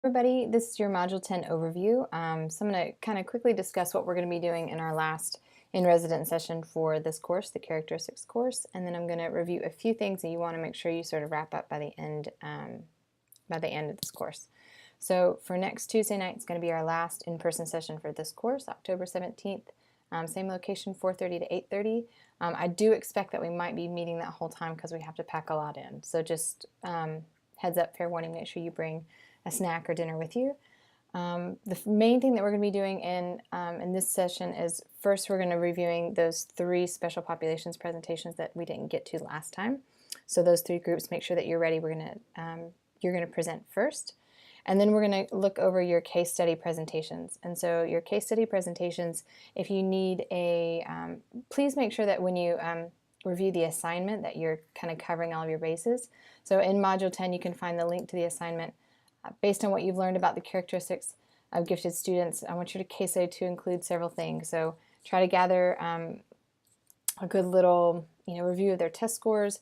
Everybody, this is your Module 10 overview. So I'm going to kind of quickly discuss what we're going to be doing in our last in-resident session for this course, the Characteristics course, and then I'm going to review a few things that you want to make sure you sort of wrap up by the end of this course. So for next Tuesday night, it's going to be our last in-person session for this course, October 17th. Same location, 4:30 to 8:30. I do expect that we might be meeting that whole time because we have to pack a lot in. So just heads up, fair warning, make sure you bring a snack or dinner with you. The main thing that we're going to be doing in this session is first we're going to be reviewing those 3 special populations presentations that we didn't get to last time. So those 3 groups, make sure that you're ready. You're going to present first. And then we're going to look over your case study presentations. And so your case study presentations, if you need a, please make sure that when you review the assignment that you're kind of covering all of your bases. So in Module 10, you can find the link to the assignment. Based on what you've learned about the characteristics of gifted students, I want your case study to include several things. So try to gather a good little review of their test scores,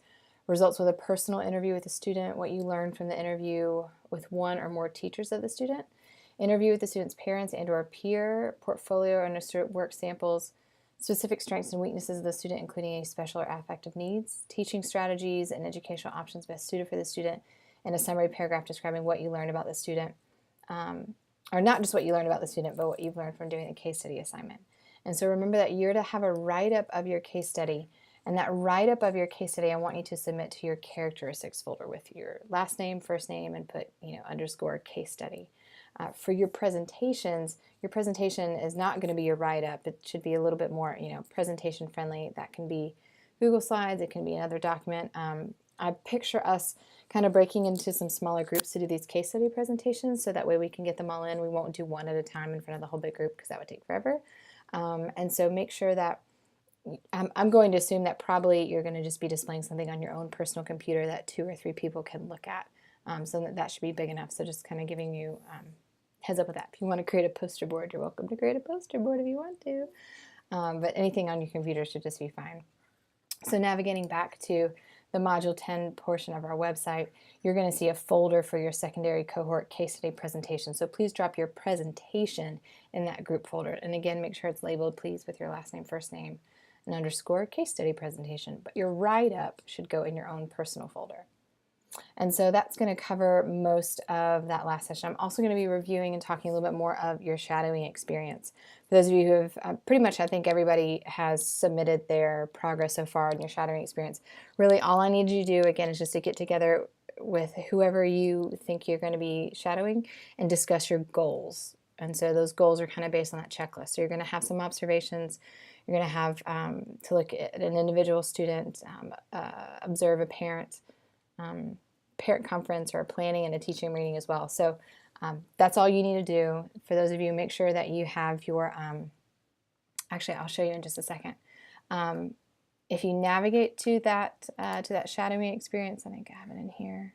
results with a personal interview with the student, what you learned from the interview with one or more teachers of the student, interview with the student's parents and or peer, portfolio and work samples, specific strengths and weaknesses of the student, including any special or affective needs, teaching strategies and educational options best suited for the student, and a summary paragraph describing what you learned about the student, or not just what you learned about the student, but what you've learned from doing the case study assignment. And so remember that you're to have a write-up of your case study. And that write-up of your case study, I want you to submit to your characteristics folder with your last name, first name, and put underscore case study. For your presentations, your presentation is not going to be your write-up. It should be a little bit more presentation friendly. That can be Google Slides. It can be another document. I picture us kind of breaking into some smaller groups to do these case study presentations, so that way we can get them all in. We won't do one at a time in front of the whole big group because that would take forever. And so make sure that I'm going to assume that probably you're going to just be displaying something on your own personal computer that 2 or 3 people can look at. So that should be big enough. So just kind of giving you heads up with that. If you want to create a poster board, you're welcome to create a poster board if you want to. But anything on your computer should just be fine. So navigating back to the Module 10 portion of our website, you're going to see a folder for your secondary cohort case study presentation. So please drop your presentation in that group folder. And again, make sure it's labeled, please, with your last name, first name, and underscore case study presentation. But your write-up should go in your own personal folder. And so that's going to cover most of that last session. I'm also going to be reviewing and talking a little bit more of your shadowing experience. For those of you who have pretty much, I think everybody has submitted their progress so far in your shadowing experience. Really, all I need you to do, again, is just to get together with whoever you think you're going to be shadowing and discuss your goals. And so those goals are kind of based on that checklist. So you're going to have some observations. You're going to have to look at an individual student, observe a parent, parent conference or a planning and a teaching meeting as well. So that's all you need to do. For those of you, make sure that you have your, actually I'll show you in just a second. If you navigate to that shadowing experience, I think I have it in here.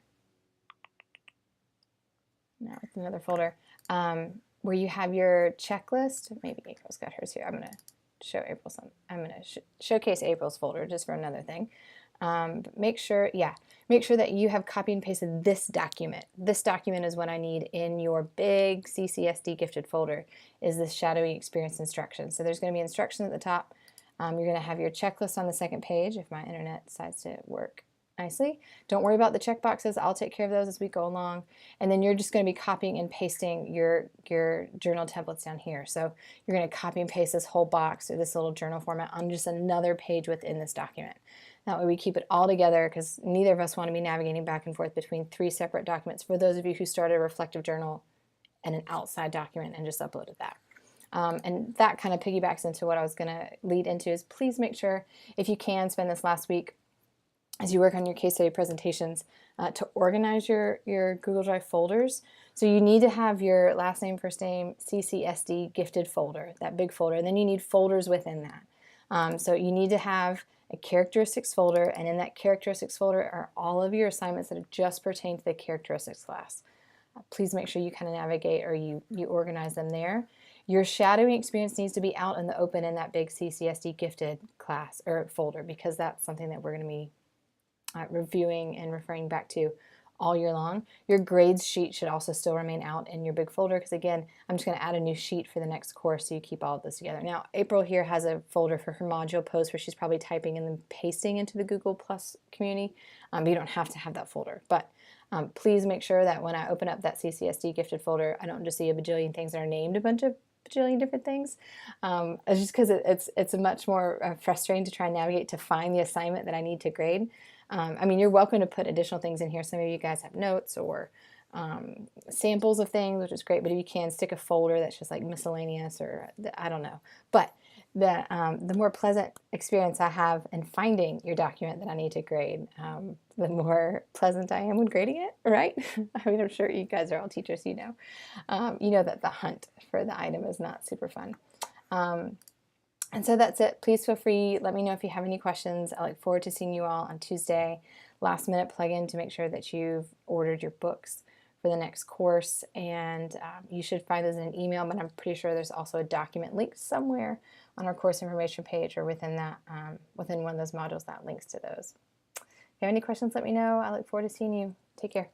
No, it's another folder. Where you have your checklist, maybe April's got hers here. I'm going to show April some. I'm going to showcase April's folder just for another thing. But make sure that you have copied and pasted this document. This document is what I need in your big CCSD gifted folder, is this shadowing experience instructions. So there's going to be instructions at the top. You're going to have your checklist on the second page if my internet decides to work nicely. Don't worry about the check boxes. I'll take care of those as we go along. And then you're just going to be copying and pasting your journal templates down here. So you're going to copy and paste this whole box or this little journal format on just another page within this document. That way we keep it all together, because neither of us want to be navigating back and forth between 3 separate documents. For those of you who started a reflective journal and an outside document and just uploaded that. And that kind of piggybacks into what I was going to lead into, is please make sure, if you can, spend this last week as you work on your case study presentations to organize your Google Drive folders. So you need to have your last name, first name, CCSD gifted folder, that big folder, and then you need folders within that. So you need to have a characteristics folder, and in that characteristics folder are all of your assignments that have just pertained to the characteristics class. Please make sure you kind of navigate or you organize them there. Your shadowing experience needs to be out in the open in that big CCSD gifted class or folder, because that's something that we're going to be reviewing and referring back to all year long. Your grades sheet should also still remain out in your big folder, because again, I'm just going to add a new sheet for the next course so you keep all of this together. Now, April here has a folder for her module post where she's probably typing and then pasting into the Google Plus community. You don't have to have that folder, but please make sure that when I open up that CCSD gifted folder, I don't just see a bajillion things that are named a bunch of bajillion different things. It's just because it's much more frustrating to try and navigate to find the assignment that I need to grade. I mean, you're welcome to put additional things in here. Some of you guys have notes or samples of things, which is great, but if you can, stick a folder that's just like miscellaneous or I don't know. But the more pleasant experience I have in finding your document that I need to grade, the more pleasant I am when grading it, right? I mean, I'm sure you guys are all teachers, you know that the hunt for the item is not super fun. And so that's it. Please feel free. Let me know if you have any questions. I look forward to seeing you all on Tuesday. Last minute plug-in to make sure that you've ordered your books for the next course, and you should find those in an email, but I'm pretty sure there's also a document link somewhere on our course information page or within that within one of those modules that links to those. If you have any questions, let me know. I look forward to seeing you. Take care.